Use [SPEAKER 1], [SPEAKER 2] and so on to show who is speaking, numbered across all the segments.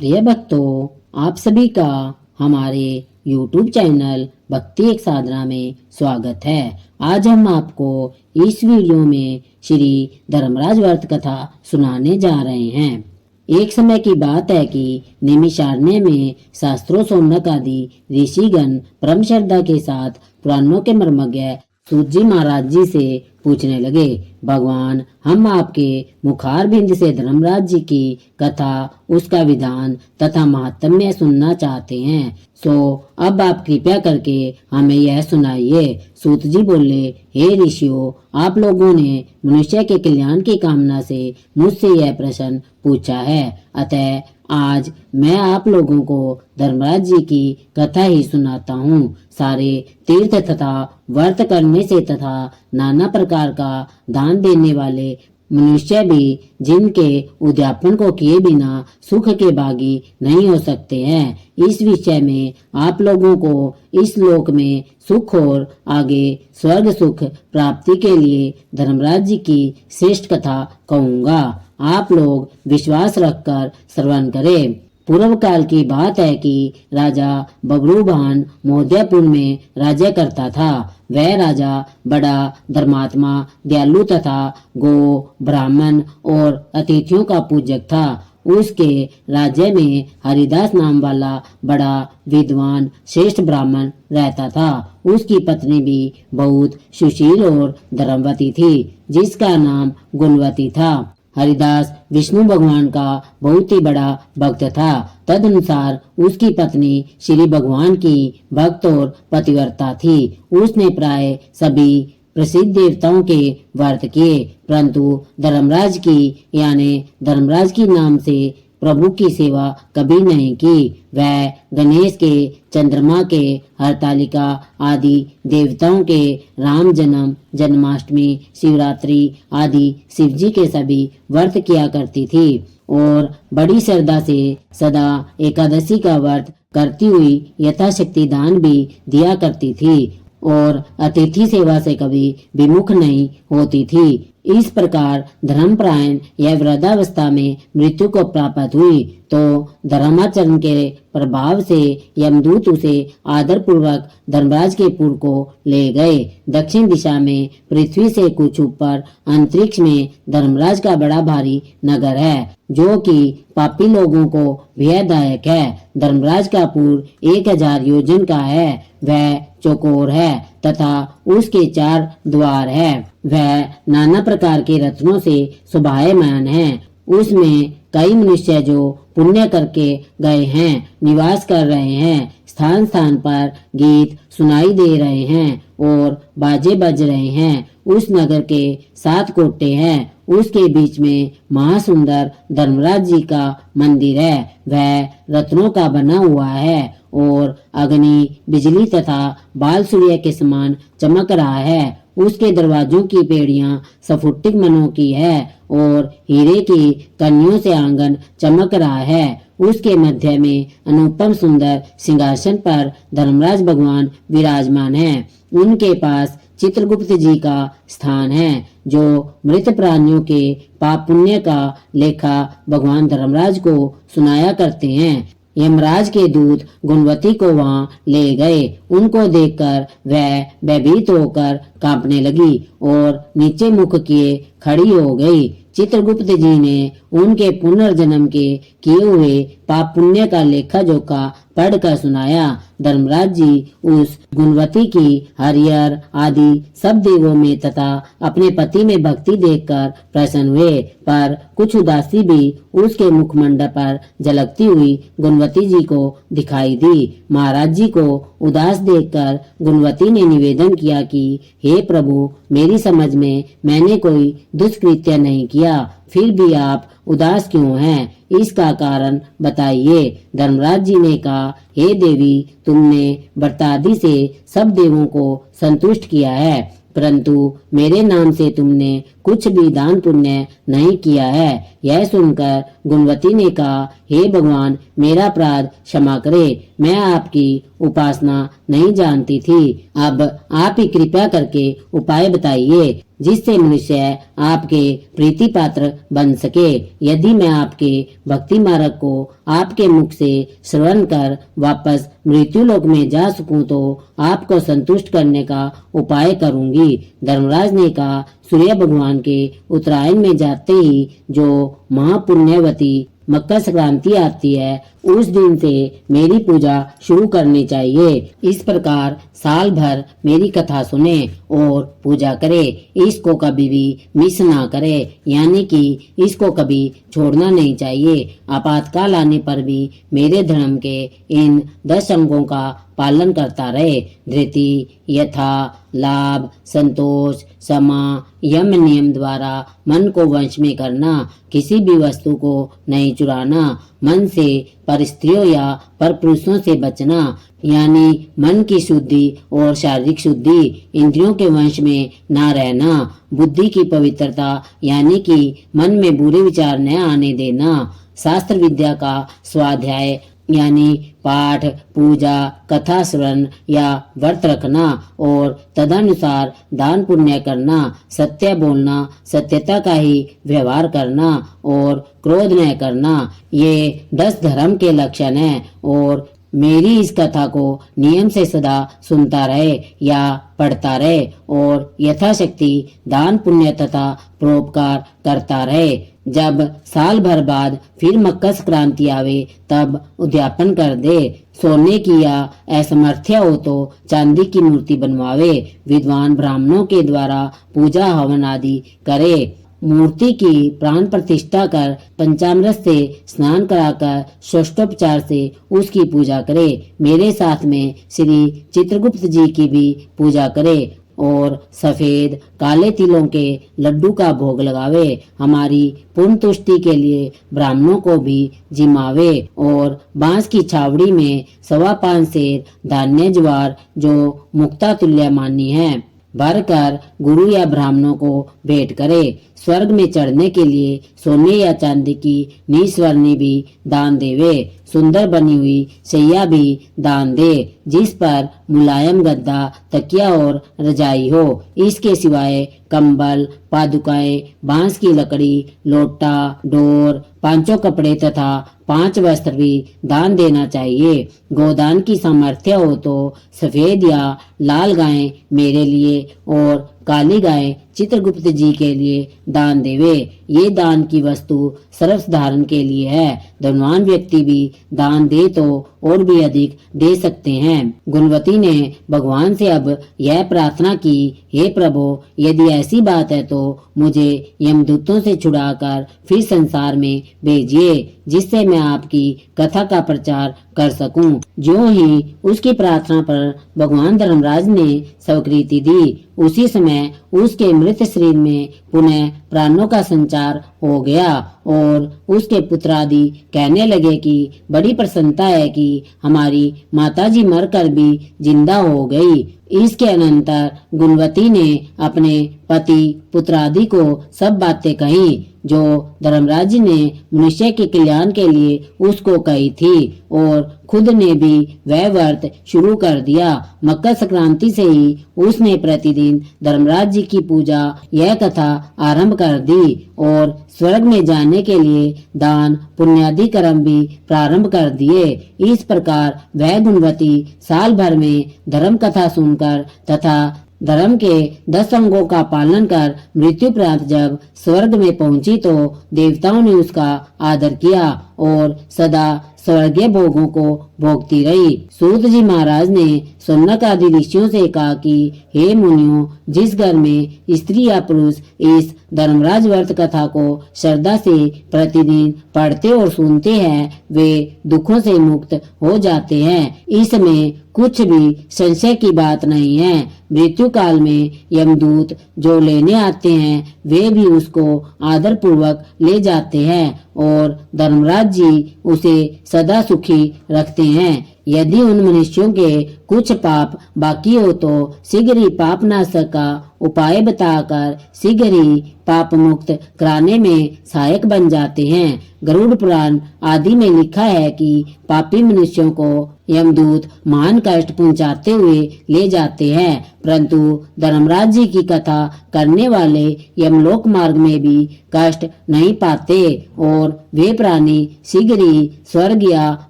[SPEAKER 1] प्रिय भक्तों, आप सभी का हमारे YouTube चैनल भक्ति एक साधना में स्वागत है। आज हम आपको इस वीडियो में श्री धर्मराज व्रत कथा सुनाने जा रहे हैं। एक समय की बात है कि नैमिषारण्य में शास्त्रों सौनक आदि ऋषिगण परम श्रद्धा के साथ पुराणों के मर्मज्ञ सूत जी महाराज जी से पूछने लगे, भगवान, हम आपके मुखारबिंद से धर्मराज जी की कथा, उसका विधान तथा महात्म्य सुनना चाहते हैं। सो अब आप कृपया करके हमें यह सुनाइए। सूत जी बोले, हे ऋषियों, आप लोगों ने मनुष्य के कल्याण की कामना से मुझसे यह प्रश्न पूछा है, अतः आज मैं आप लोगों को धर्मराज जी की कथा ही सुनाता हूँ। सारे तीर्थ तथा व्रत करने से तथा नाना प्रकार का दान देने वाले मनुष्य भी जिनके उद्यापन को किए बिना सुख के भागी नहीं हो सकते हैं। इस विषय में आप लोगों को इस लोक में सुख और आगे स्वर्ग सुख प्राप्ति के लिए धर्मराज जी की श्रेष्ठ कथा कहूँगा। आप लोग विश्वास रखकर श्रवण करें। पूर्व काल की बात है कि राजा बब्रुवाहन मौर्यपुर में राज्य करता था। वह राजा बड़ा धर्मात्मा, दयालु तथा गो, ब्राह्मण और अतिथियों का पूजक था। उसके राज्य में हरिदास नाम वाला बड़ा विद्वान श्रेष्ठ ब्राह्मण रहता था। उसकी पत्नी भी बहुत सुशील और धर्मवती थी, जिसका नाम गुणवती था। हरिदास विष्णु भगवान का बहुत ही बड़ा भक्त था। तदनुसार उसकी पत्नी श्री भगवान की भक्त और पतिव्रता थी। उसने प्राय सभी प्रसिद्ध देवताओं के व्रत किए, परंतु धर्मराज की यानी धर्मराज की नाम से प्रभु की सेवा कभी नहीं की। वह गणेश के, चंद्रमा के, हरतालिका आदि देवताओं के, राम जन्म, जन्माष्टमी, शिवरात्रि आदि शिवजी के सभी व्रत किया करती थी और बड़ी श्रद्धा से सदा एकादशी का व्रत करती हुई यथाशक्ति दान भी दिया करती थी और अतिथि सेवा से कभी विमुख नहीं होती थी। इस प्रकार धर्मपरायण यह वृद्धावस्था में मृत्यु को प्राप्त हुई तो धर्माचरण के प्रभाव से यमदूत उसे आदर पूर्वक धर्मराज के पुर को ले गए। दक्षिण दिशा में पृथ्वी से कुछ ऊपर अंतरिक्ष में धर्मराज का बड़ा भारी नगर है, जो कि पापी लोगों को भयदायक है। धर्मराज का पुर 1000 योजन का है। वह चौकोर है तथा उसके 4 द्वार है। वह नाना प्रकार के रत्नों से शोभायमान है। उसमें कई मनुष्य जो पुण्य करके गए हैं निवास कर रहे हैं। स्थान स्थान पर गीत सुनाई दे रहे हैं और बाजे बज रहे हैं। उस नगर के 7 कोटे हैं। उसके बीच में महासुंदर धर्मराज जी का मंदिर है। वह रत्नों का बना हुआ है और अग्नि, बिजली तथा बाल सूर्य के समान चमक रहा है। उसके दरवाजों की पेड़ियां स्फुटिक मनों की है और हीरे की कनियों से आंगन चमक रहा है। उसके मध्य में अनुपम सुंदर सिंहासन पर धर्मराज भगवान विराजमान हैं। उनके पास चित्रगुप्त जी का स्थान है, जो मृत प्राणियों के पाप पुण्य का लेखा भगवान धर्मराज को सुनाया करते हैं। यमराज के दूत गुणवती को वहां ले गए। उनको देखकर वह भयभीत होकर कांपने लगी और नीचे मुख किए खड़ी हो गई। चित्रगुप्त जी ने उनके पुनर्जन्म के किए हुए पाप पुण्य का लेखा जोखा पढ़कर सुनाया। धर्मराज जी उस गुणवती की हरिहर आदि सब देवों में तथा अपने पति में भक्ति देखकर प्रसन्न हुए, पर कुछ उदासी भी उसके मुखमंडल पर झलकती हुई गुणवती जी को दिखाई दी। महाराज जी को उदास देखकर गुणवती ने निवेदन किया कि हे प्रभु, मेरी समझ में मैंने कोई दुष्कृत्य नहीं किया, फिर भी आप उदास क्यों हैं? इसका कारण बताइए। धर्मराज जी ने कहा, हे देवी, तुमने व्रतादि से सब देवों को संतुष्ट किया है, परंतु मेरे नाम से तुमने कुछ भी दान पुण्य नहीं किया है। यह सुनकर गुणवती ने कहा, हे भगवान, मेरा अपराध क्षमा करे। मैं आपकी उपासना नहीं जानती थी। अब आप ही कृपया करके उपाय बताइए जिससे मनुष्य आपके प्रीति पात्र बन सके। यदि मैं आपके भक्ति मार्ग को आपके मुख से श्रवण कर वापस मृत्यु लोक में जा सकूं तो आपको संतुष्ट करने का उपाय करूंगी। धर्मराज ने कहा, सूर्य भगवान के उत्तरायण में जाते ही जो महापुण्यवती मकर संक्रांति आती है उस दिन से मेरी पूजा शुरू करनी चाहिए। इस प्रकार साल भर मेरी कथा सुने और पूजा करे। इसको कभी भी मिस ना करे, यानी कि इसको कभी छोड़ना नहीं चाहिए। आपातकाल आने पर भी मेरे धर्म के इन 10 अंगों का पालन करता रहे। धृति, यथा, लाभ, संतोष, समा, यम नियम द्वारा मन को वश में करना, किसी भी वस्तु को नहीं चुराना, मन से पर स्त्रियों या पर पुरुषों से बचना, यानी मन की शुद्धि और शारीरिक शुद्धि, इंद्रियों के वश में ना रहना, बुद्धि की पवित्रता यानी कि मन में बुरे विचार न आने देना, शास्त्र विद्या का स्वाध्याय यानी पाठ, पूजा, कथा श्रवण या व्रत रखना और तदनुसार दान पुण्य करना, सत्य बोलना, सत्यता का ही व्यवहार करना और क्रोध न करना, ये 10 धर्म के लक्षण हैं। और मेरी इस कथा को नियम से सदा सुनता रहे या पढ़ता रहे और यथाशक्ति दान पुण्य तथा परोपकार करता रहे। जब साल भर बाद फिर मकर संक्रांति आवे तब उद्यापन कर दे। सोने की या असमर्थ्य हो तो चांदी की मूर्ति बनवावे। विद्वान ब्राह्मणों के द्वारा पूजा हवन आदि करे। मूर्ति की प्राण प्रतिष्ठा कर पंचामृत से स्नान कराकर षष्ठोपचार से उसकी पूजा करे। मेरे साथ में श्री चित्रगुप्त जी की भी पूजा करे और सफेद काले तिलों के लड्डू का भोग लगावे। हमारी पूर्ण तुष्टि के लिए ब्राह्मणों को भी जिमावे और बांस की छावड़ी में 5.25 सेर धान्य ज्वार जो मुक्ता तुल्य मानी है भरकर गुरु या ब्राह्मणों को भेंट करे। स्वर्ग में चढ़ने के लिए सोने या चांदी की निस्वर्णी भी दान देवे। सुंदर बनी हुई शैया भी दान दे जिस पर मुलायम गद्दा, तकिया और रजाई हो। इसके सिवाय कंबल, पादुकाएं, बांस की लकड़ी, लोटा, डोर, 5 कपड़े तथा 5 वस्त्र भी दान देना चाहिए। गोदान की सामर्थ्य हो तो सफेद या लाल गायें मेरे लिए और काली गाय चित्रगुप्त जी के लिए दान देवे। ये दान की वस्तु सर्वसाधारण के लिए है। धनवान व्यक्ति भी दान दे तो और भी अधिक दे सकते हैं। गुणवती ने भगवान से अब यह प्रार्थना की, हे प्रभु, यदि ऐसी बात है तो मुझे यमदूतों से छुड़ाकर फिर संसार में भेजिए जिससे मैं आपकी कथा का प्रचार कर सकूं। जो ही उसकी प्रार्थना पर भगवान धर्मराज ने स्वीकृति दी, उसी समय उसके मृत शरीर में पुनः प्राणों का संचार हो गया और उसके पुत्र आदि कहने लगे कि बड़ी प्रसन्नता है कि हमारी माताजी मरकर भी जिंदा हो गई। इसके अनंतर गुणवती ने अपने पति पुत्र आदि को सब बातें कही जो धर्मराज ने मनुष्य के कल्याण के लिए उसको कही थी और खुद ने भी वह व्रत शुरू कर दिया। मकर संक्रांति से ही उसने प्रतिदिन धर्मराज जी की पूजा यह कथा आरंभ कर दी और स्वर्ग में जाने के लिए दान पुण्यादि कर्म भी प्रारंभ कर दिए। इस प्रकार वह गुणवती साल भर में धर्म कथा सुनकर तथा धर्म के 10 अंगों का पालन कर मृत्यु प्रांत जब स्वर्ग में पहुंची तो देवताओं ने उसका आदर किया और सदा स्वर्गीय भोगों को भोगती रही। सूत जी महाराज ने सौनक आदि ऋषियों से कहा कि हे मुनियों, जिस घर में स्त्री या पुरुष इस धर्मराज व्रत कथा को श्रद्धा से प्रतिदिन पढ़ते और सुनते हैं वे दुखों से मुक्त हो जाते हैं। इसमें कुछ भी संशय की बात नहीं है। मृत्यु काल में यमदूत जो लेने आते हैं वे भी उसको आदर पूर्वक ले जाते हैं और धर्मराज जी उसे सदा सुखी रखते हैं। यदि उन मनुष्यों के कुछ पाप बाकी हो तो शीघ्र ही पाप नाशक का उपाय बताकर शीघ्र ही पाप मुक्त कराने में सहायक बन जाते हैं। गरुड़ पुराण आदि में लिखा है कि पापी मनुष्यों को यमदूत महान कष्ट पहुंचाते हुए ले जाते हैं, परंतु धर्मराज जी की कथा करने वाले यमलोक मार्ग में भी कष्ट नहीं पाते और वे प्राणी शीघ्र ही स्वर्ग या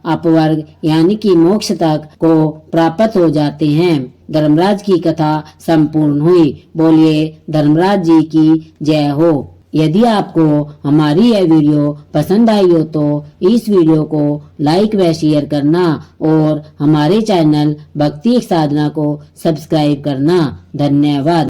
[SPEAKER 1] अपवर्ग यानी कि मोक्ष तक को प्राप्त हो जाते हैं। धर्मराज की कथा संपूर्ण हुई। बोलिए धर्मराज जी की जय हो। यदि आपको हमारी यह वीडियो पसंद आई हो तो इस वीडियो को लाइक व शेयर करना और हमारे चैनल भक्ति एक साधना को सब्सक्राइब करना। धन्यवाद।